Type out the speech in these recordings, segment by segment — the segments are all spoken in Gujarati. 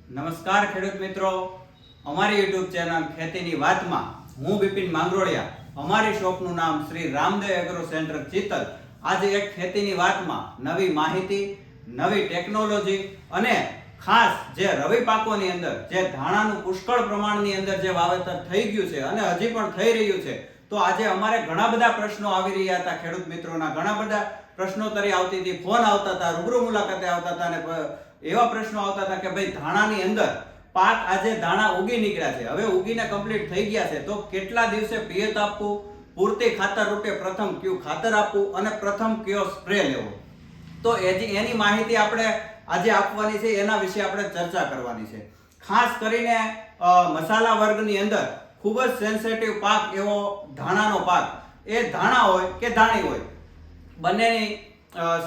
નમસ્કાર ખેડૂત મિત્રો, અમારી યુટ્યુબ ચેનલ ખેતીની વાતમાં હું બિપિન માંગરોળિયા, અમારી શોપનું નામ શ્રી રામદેવ એગ્રો સેન્ટર ચિતલ. આજે એક ખેતીની વાતમાં નવી માહિતી, નવી ટેકનોલોજી અને ખાસ જે રવિ પાકોની અંદર જે ધાણાનું પુષ્કળ પ્રમાણની અંદર જે વાવેતર થઈ ગયું છે અને હજી પણ થઈ રહ્યું છે, તો આજે અમારે ઘણા બધા પ્રશ્નો આવી રહ્યા હતા. ખેડૂત મિત્રોના ઘણા બધા પ્રશ્નોત્તરી આવતી હતી, ફોન આવતા હતા, રૂબરૂ મુલાકાતે આવતા હતા અને એવા પ્રશ્નો આવતા હતા કે ભાઈ ધાણાની અંદર પાક આજે ધાણા ઉગી નીકળ્યા છે, હવે ઉગીને કમ્પ્લીટ થઈ ગયા છે, તો કેટલા દિવસે પિયત આપવું, પૂરતી ખાતર રૂપે પ્રથમ કયું ખાતર આપવું અને પ્રથમ કયો સ્પ્રે લેવો, તો એની માહિતી આપણે આજે આપવાની છે. એના વિશે આપણે ચર્ચા કરવાની છે. ખાસ કરીને મસાલા વર્ગની અંદર ખૂબ જ સેન્સિટિવ પાક એવો ધાણાનો પાક, એ ધાણા હોય કે ધાણી હોય, બંનેની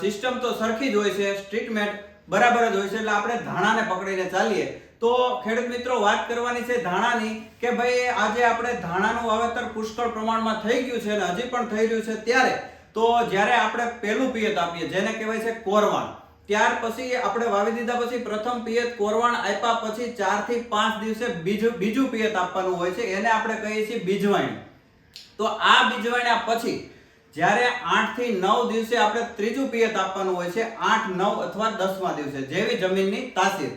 સિસ્ટમ તો સરખી જ હોય છે, ટ્રીટમેન્ટ બરાબર જ હોય છે. એટલે આપણે ધાણાને પકડીને ચાલીએ તો ખેડૂત મિત્રો વાત કરવાની છે ધાણાની કે ભાઈ આજે આપણે ધાણાનું વાવેતર પુષ્કળ પ્રમાણમાં થઈ ગયું છે અને હજી પણ થઈ રહ્યું છે. ત્યારે તો જ્યારે આપણે પહેલું પિયત આપીએ જેને કહેવાય છે કોરવાણ, ત્યાર પછી આપણે વાવી દીધા પછી પ્રથમ પિયત કોરવાણ આપ્યા પછી 4 થી 5 દિવસે બીજું પિયત આપવાનું હોય છે, એને આપણે કહીએ છીએ બીજવાણી. તો આ બીજવાણ્યા પછી જ્યારે 8 થી 9 દિવસે આપણે ત્રીજું પિયત આપવાનું હોય છે, 8, 9 અથવા 10મા દિવસે, જેવી જમીનની તાસીર.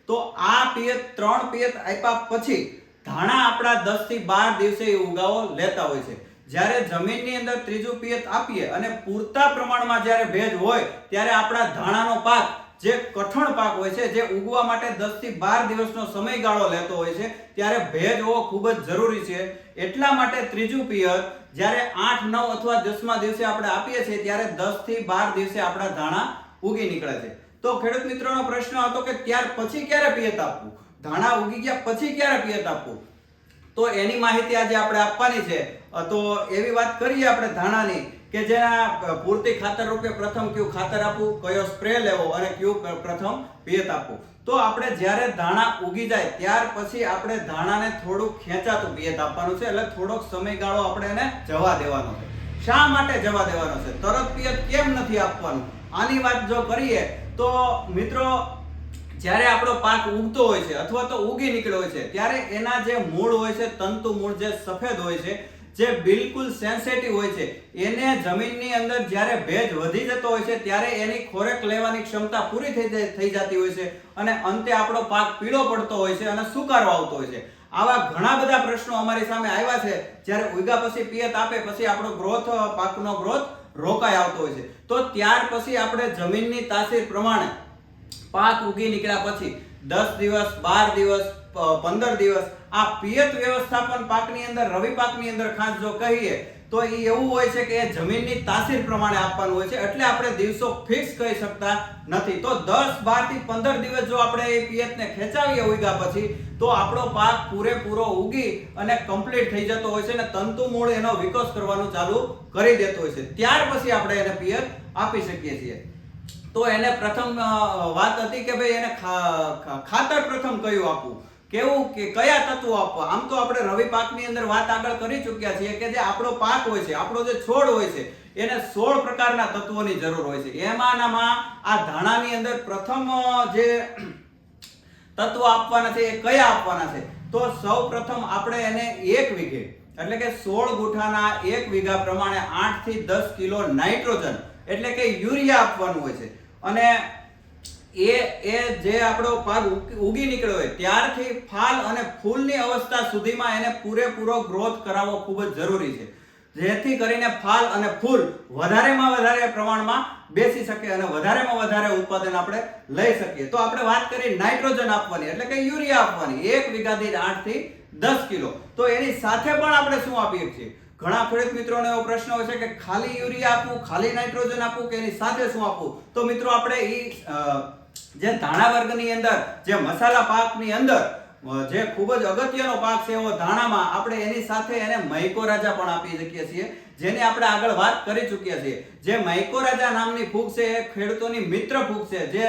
તો આ પિયત 3 પિયત આપ્યા પછી ધાણા આપણા 10 થી 12 દિવસે ઉગાવો લેતા હોય છે. જ્યારે જમીનની અંદર ત્રીજું પિયત આપીએ અને પૂરતા પ્રમાણમાં જ્યારે ભેજ હોય ત્યારે આપણા ધાણાનો પાક જે કઠણ પાક હોય છે, જે ઉગવા માટે 10 થી 12 દિવસનો સમયગાળો લેતો હોય છે, ત્યારે ભેજ હોવો ખૂબ જ જરૂરી છે. એટલા માટે ત્રીજું પિયત જ્યારે 8, 9 અથવા 10મા દિવસે આપણે આપીએ છીએ ત્યારે 10 થી 12 દિવસે આપણા ધાણા ઉગી નીકળે છે. તો ખેડૂત મિત્રોનો પ્રશ્ન હતો કે ત્યાર પછી ક્યારે પિયત આપવું, ધાણા ઉગી ગયા પછી ક્યારે પિયત આપવું, તો એની માહિતી આજે આપણે આપવાની છે. તો એવી વાત કરીએ આપણે ધાણાની કે જેના પૂરતી ખાતર રૂપે પ્રથમ કયું ખાતર આપવું, કયો સ્પ્રે લેવો અને કયું પ્રથમ પિયત આપવું. તો આપણે જ્યારે ધાણા ઉગી જાય ત્યાર પછી આપણે ધાણાને થોડુંક ખેંચાતું પિયત આપવાનું છે, એટલે થોડોક સમયગાળો આપણે એને જવા દેવાનો છે. શા માટે જવા દેવાનો છે, તરત પિયત કેમ નથી આપવાનું, આની વાત જો કરીએ તો મિત્રો જ્યારે આપણો પાક ઉગતો હોય છે અથવા તો ઉગી નીકળ્યો હોય છે ત્યારે એના જે મૂળ હોય છે, તંતુ મૂળ જે સફેદ હોય છે, જે બિલકુલ સેન્સિટિવ હોય છે, એને જમીનની અંદર જ્યારે ભેજ વધી જતો હોય છે ત્યારે એની ખોરાક લેવાની ક્ષમતા પૂરી થઈ જતી હોય છે અને અંતે આપણો પાક પીળો પડતો હોય છે અને સુકારો આવતો હોય છે. આવા ઘણા બધા પ્રશ્નો અમારી સામે આવ્યા છે. જ્યારે ઉગ્યા પછી પિયત આપે પછી આપણો પાકનો ગ્રોથ રોકાઈ આવતો હોય છે. તો ત્યાર પછી આપણે જમીનની તાસીર પ્રમાણે પાક ઉગી નીકળ્યા પછી 10 દિવસ, 12 દિવસ, 15 દિવસ આ પિયત વ્યવસ્થાપન પાકની અંદર, રવિ પાકની અંદર ખાસ જો કહીએ તો એ એવું હોય છે કે એ જમીનની તાસીર પ્રમાણે આપવાનું હોય છે, એટલે આપણે દિવસો ફિક્સ કહી શકતા નથી. તો 10, 12 થી 15 દિવસ જો આપણે એ પિયતને ખેંચાવીએ ઉગ્યા પછી તો આપણો પાક પૂરેપૂરો ઉગી અને કમ્પ્લીટ થઈ જતો હોય છે અને તંતુ મૂળ એનો વિકાસ કરવાનું ચાલુ કરી દેતો હોય છે. ત્યાર પછી આપણે એને પિયત આપી શકીએ છીએ. તો એને પ્રથમ વાત હતી કે ભાઈ એને ખાતર પ્રથમ કયું આપવું, કેવું કે કયા તત્વો આપવા. આમ તો આપણે રવિ પાકની અંદર વાત આગળ કરી ચૂક્યા છીએ કે જે આપણો પાક હોય છે, આપણો જે છોડ હોય છે, એને 16 પ્રકારના તત્વોની જરૂર હોય છે. એમાંનામાં આ ધાણાની અંદર પ્રથમ જે તત્વો આપવાના છે એ કયા આપવાના છે, તો સૌ પ્રથમ આપણે એને 1 વીઘે એટલે કે 16 ગુઠાના 1 વીઘા પ્રમાણે 8 થી 10 કિલો નાઇટ્રોજન એટલે કે યુરિયા આપવાનું હોય છે. અને એ જે આપણો પાક ઉગી નીકળ્યો હોય ત્યારથી ફાલ અને ફૂલની અવસ્થા સુધીમાં એને પૂરેપૂરો ગ્રોથ કરાવવો ખૂબ જ જરૂરી છે, જેથી કરીને ફાલ અને ફૂલ વધારેમાં વધારે પ્રમાણમાં બેસી શકે અને વધારેમાં વધારે ઉત્પાદન આપણે લઈ શકીએ. તો આપણે વાત કરી નાઇટ્રોજન આપવાની એટલે કે યુરિયા આપવાની 1 વીઘા દીઠ 8 થી 10 કિલો. તો એની સાથે પણ આપણે શું આપીએ છીએ, ઘણા ખેડૂત મિત્રોને એવો પ્રશ્ન હોય છે કે ખાલી યુરિયા આપવું, ખાલી નાઇટ્રોજન આપવું કે એની સાથે શું આપવું. તો મિત્રો આપણે જે ધાણા વર્ગની અંદર, જે મસાલા પાકની અંદર જે ખૂબ જ અગત્યનો પાક છે એવો ધાણામાં આપણે એની સાથે એને મૈકોરાજા પણ આપી શકીએ છીએ, જેની આપણે આગળ વાત કરી ચૂક્યા છીએ. જે મૈકોરાજા નામની ફૂગ છે એ ખેડૂતોની મિત્ર ફૂગ છે, જે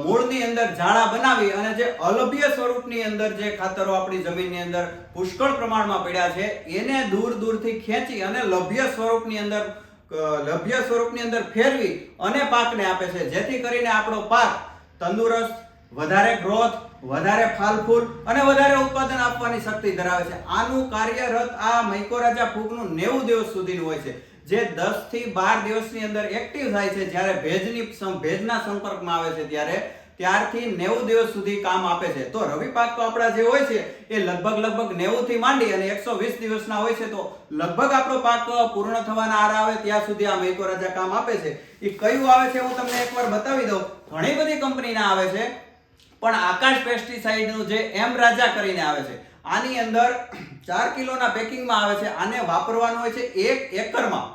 મૂળની અંદર જાળા બનાવી અને જે અલભ્ય સ્વરૂપની અંદર જે ખાતરો આપણી જમીનની અંદર પુષ્કળ પ્રમાણમાં પડ્યા છે એને દૂરથી ખેંચી અને લભ્ય સ્વરૂપની અંદર ફેરવી અને પાકને આપે છે, જેથી કરીને આપણો પાક તંદુરસ્ત, વધારે ગ્રોથ વધારે ફાલ ફૂલ અને વધારે ઉત્પાદન આપવાની શક્તિ ધરાવે છે. આનું કાર્યરત આ મૈકોરાજા ફૂગનું 90 દિવસ સુધીનું હોય છે, જે 10 થી 12 દિવસની અંદર એક્ટિવ થાય છે. જ્યારે ભેજના સંપર્કમાં આવે છે ત્યારથી 90 દિવસ સુધી કામ આપે છે. તો રવિ પાક તો આપણા જે હોય છે એ લગભગ 90 થી માંડી અને 120 દિવસના હોય છે. તો લગભગ આપણો પાક પૂર્ણ થવાના આરા આવે ત્યાં સુધી આ મૈકોરાજા કામ આપે છે. એ કયું આવે છે હું તમને એકવાર બતાવી દઉં. ઘણી બધી કંપનીના આવે છે, પણ આકાશ પેસ્ટિસાઇડનું જે એમ રાજા કરીને આવે છે, આની અંદર 4 કિલોના પેકિંગમાં આવે છે. આને વાપરવાનું હોય છે 1 એકરમાં,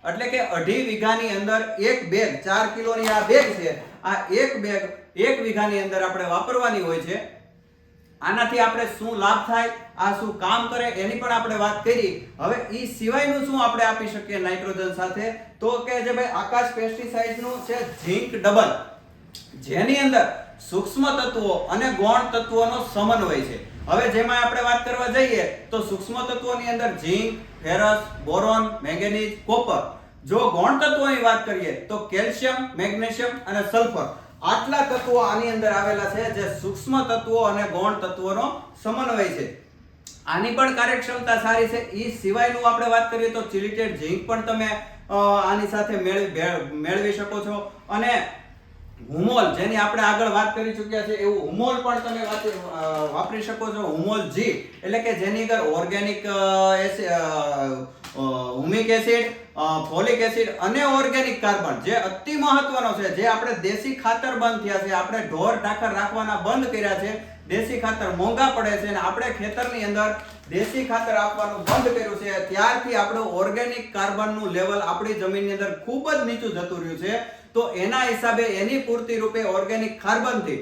એટલે કે 2.5 વીઘાની અંદર એક બેગ. 4 કિલોની આ બેગ છે, આ એક બેગ 1 વીઘાની અંદર આપણે વાપરવાની હોય છે. આનાથી આપણે શું લાભ થાય, આ શું કામ કરે એની પણ આપણે વાત કરી. હવે ઈ સિવાયનું શું આપણે આપી શકીએ નાઇટ્રોજન સાથે, તો કે જે ભાઈ આકાશ પેસ્ટિસાઇડનું છે ઝીંક ડબલ, જેની અંદર સૂક્ષ્મ તત્વો અને ગૌણ તત્વોનો સમન્વય છે. હવે જેમાં આપણે વાત કરવા જઈએ તો સૂક્ષ્મ તત્વોની અંદર ઝીંક, ફેરસ, બોરોન, મેંગેનીઝ, કોપર. જો ગૌણ તત્વોની વાત કરીએ તો કેલ્શિયમ, મેગ્નેશિયમ અને સલ્ફર. આટલા તત્વો આની અંદર આવેલા છે, જે સૂક્ષ્મ તત્વો અને ગૌણ તત્વોનો સમન્વય છે. આની પણ કાર્યક્ષમતા સારી છે. એ સિવાયનું આપણે વાત કરીએ તો ચિલિટેડ ઝીંક પણ તમે આની સાથે મેળવી શકો છો. અને હુમોલ, જેની આપણે આગળ વાત કરી ચૂક્યા છે, એવું હુમોલ પણ તમે વાપરી શકો છો. હુમોલ જી એટલે કે જેની અંદર organic humic acid, folic acid અને ઓર્ગેનિક કાર્બન, જે અતિ મહત્વનો છે, જે આપણે દેશી ખાતર બંધ થયા છે, આપણે ઢોર ઢાકર રાખવાના બંધ કર્યા છે. દેશી ખાતર મોંઘા પડે છે અને આપણે ખેતરની અંદર દેશી ખાતર આપવાનું બંધ કર્યું છે, ત્યારથી આપણું ઓર્ગેનિક કાર્બનનું લેવલ આપણી જમીનની અંદર ખૂબ જ નીચું જતું રહ્યું છે. તો એના હિસાબે એની પૂર્તિ રૂપે ઓર્ગેનિક કાર્બનથી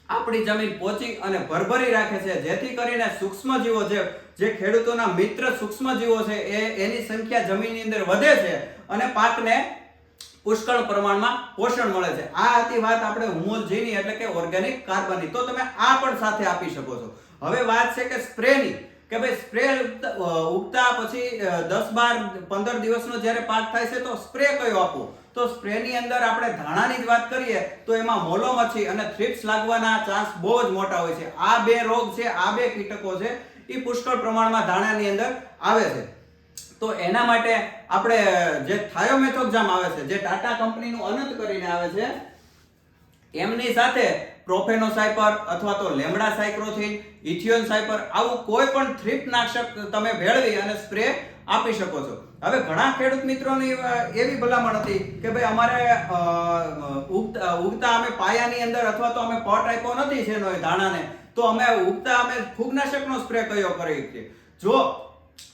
આપણી જમીન પોચી અને ભરભરી રાખે છે, જેથી કરીને સૂક્ષ્મજીવો જે ખેડૂતોના મિત્ર સૂક્ષ્મજીવો છે એની સંખ્યા જમીનની અંદર વધે છે અને પાકને પુષ્કળ પ્રમાણમાં પોષણ મળે છે. આ હતી વાત આપણે હુમોલ જીની એટલે કે ઓર્ગેનિક કાર્બનની. તો તમે આ પણ સાથે આપી શકો છો. હવે વાત છે કે સ્પ્રેની, કે ભાઈ સ્પ્રે ઉગતા પછી 10, 12, 15 દિવસનો જ્યારે પાક થાય છે તો સ્પ્રે કયો આપવો. તો સ્પ્રેની અંદર આપણે ધાણાની જ વાત કરીએ તો એમાં મોલો મચ્છી અને થ્રિપ્સ લાગવાના ચાન્સ બહુ જ મોટા હોય છે. આ બે રોગ છે, આ બે કીટકો છે, એ પુષ્કળ પ્રમાણમાં ધાણાની અંદર આવે છે. તો એના માટે આપણે જે થાયોમેથોક્ઝામ આવે છે, જે ટાટા કંપનીનું અનંત કરીને આવે છે, એમની સાથે પ્રોફેનોસાયપર અથવા તો લેમડા સાયક્લોથિન, ઇથિયોન સાયપર, આવું કોઈ પણ થ્રિપ્સનાશક તમે ભેળવી અને સ્પ્રે આપી શકો છો. હવે ઘણા ખેડૂત મિત્રોની એવી ભલામણ હતી કે ભાઈ અમારે ઉગતા અમે પાયાની અંદર અથવા તો અમે પટ આપ્યો નથી છે એનો ધાણાને, તો અમે ઉગતા અમે ફૂગનાશકનો સ્પ્રે કયો કરી શકીએ. જો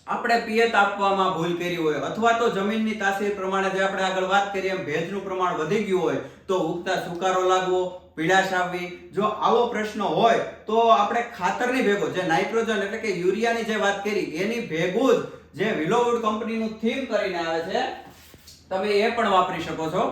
આપણે પિયત આપવામાં ભૂલ કરી હોય અથવા તો જમીનની તાસીર પ્રમાણે જે આપણે આગળ વાત કરી એમ ભેજનું પ્રમાણ વધી ગયું હોય તો ઉગતા સુકારો લાગવો, પીળાશ આવવી, જો આવો પ્રશ્ન હોય તો આપણે ખાતરની ભેગો જે નાઇટ્રોજન એટલે કે યુરિયાની જે વાત કરી એની ભેગું જ જે વિલોવુડ કંપનીનું થીમ કરીને આવે છે, તમે એ પણ વાપરી શકો છો.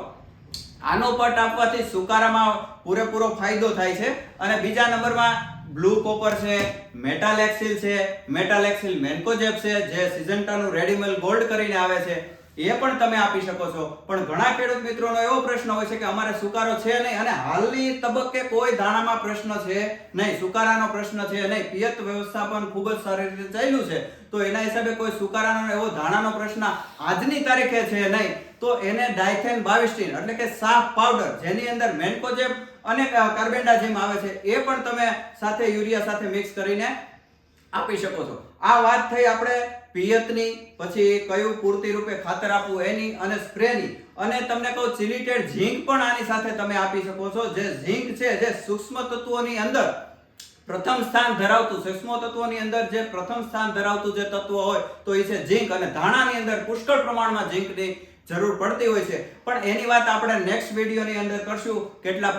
આનો પટ આપવાથી સુકારામાં પૂરેપૂરો ફાયદો થાય છે. અને બીજા નંબરમાં બ્લુ કોપર છે, મેટાલેક્સિલ છે, મેટાલેક્સિલ મેન્કોજેબ છે, જે સિઝન્ટાનું રેડિમેલ ગોલ્ડ કરીને આવે છે, એ પણ તમે આપી શકો છો. પણ ઘણા ખેડૂત મિત્રોનો એવો પ્રશ્ન હોય છે કે અમારે સુકારો છે નહીં અને હાલની તબક્કે કોઈ ધાણામાં પ્રશ્ન છે નહીં, સુકારાનો પ્રશ્ન છે નહીં, પિયત વ્યવસ્થાપન ખૂબ જ સારી રીતે ચાલ્યું છે, તો એના હિસાબે કોઈ સુકારાનો એવો ધાણાનો પ્રશ્ન આજની તારીખે છે નહીં, તો એને ડાયથેન 22 એટલે કે સાફ પાવડર, જેની અંદર મેન્કોજેબ અને કાર્બેન્ડાઝિમ આવે છે, એ પણ તમે સાથે યુરિયા સાથે મિક્સ કરીને આપી શકો છો. આ વાત થઈ આપણે પિયતની, પછી કયું પૂર્તિ રૂપે ખાતર આપવું એની, અને સ્પ્રેની. અને તમને કહું ચિલિટેડ ઝીંક પણ આની સાથે તમે આપી શકો છો. જે ઝીંક છે જે સૂક્ષ્મ તત્વોની અંદર પ્રથમ સ્થાન ધરાવતું, સૂક્ષ્મ તત્વોની અંદર જે પ્રથમ સ્થાન ધરાવતું જે તત્વ હોય તો એ છે ઝીંક. અને ધાણાની અંદર પુષ્કળ પ્રમાણમાં ઝીંકની જરૂર પડતી હોય છે. પણ એની વાત આપણે નેક્સ્ટ વિડીયોની અંદર કરશું. કેટલા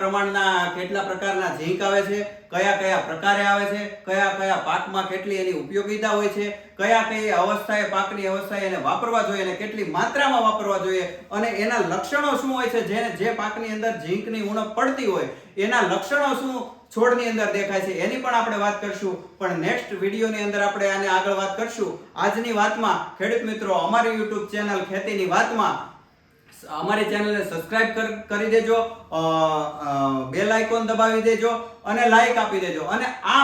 પ્રકારના ઝીંક આવે છે, કયા પ્રકારે આવે છે, કયા પાકમાં કેટલી એની ઉપયોગિતા હોય છે, કઈ અવસ્થાએ પાકની અવસ્થાએ એને વાપરવા જોઈએ અને કેટલી માત્રામાં વાપરવા જોઈએ, અને એના લક્ષણો શું હોય છે, જે પાકની અંદર ઝીંકની ઉણપ પડતી હોય એના લક્ષણો શું છોડની અંદર દેખાય છે, એની પણ આપણે વાત કરશું. પણ નેક્સ્ટ વિડીયોની અંદર આપણે આને આગળ વાત કરશું. આજની વાતમાં ખેડૂત મિત્રો અમારી YouTube ચેનલ ખેતીની વાતમાં અમારી ચેનલને સબસ્ક્રાઇબ કરી દેજો, બેલ આઇકોન દબાવી દેજો અને લાઈક આપી દેજો. અને આ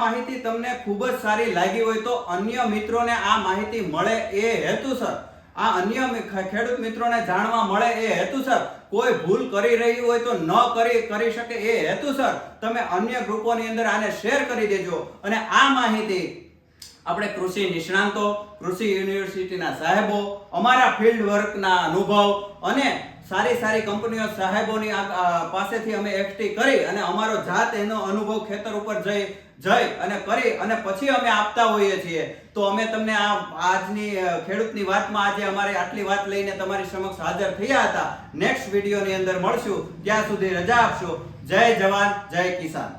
માહિતી તમને ખૂબ જ સારી લાગી હોય તો અન્ય મિત્રોને આ માહિતી મળે એ હેતુસર, આ અન્ય ખેડૂત મિત્રોને જાણવા મળે એ હેતુસર, કોઈ ભૂલ કરી રહ્યું હોય તો ન કરી શકે એ હેતુસર તમે અન્ય ગ્રુપોની અંદર આને શેર કરી દેજો. અને આ માહિતી આપણે કૃષિ નિષ્ણાંતો, કૃષિ યુનિવર્સિટીના સાહેબો, અમારા ફિલ્ડ વર્કના અનુભવ અને સારી કંપનીઓ સાહેબોની પાસેથી અમે એકઠી કરી અને અમારો જાત એનો અનુભવ ખેતર ઉપર જઈ અને કરી અને પછી અમે આપતા હોઈએ છીએ. તો અમે તમને આજની ખેડૂતની વાતમાં આજે અમારી આટલી વાત લઈને તમારી સમક્ષ હાજર થયા હતા. નેક્સ્ટ વિડીયોની અંદર મળશું, ત્યાં સુધી રજા આપશો. જય જવાન, જય કિસાન.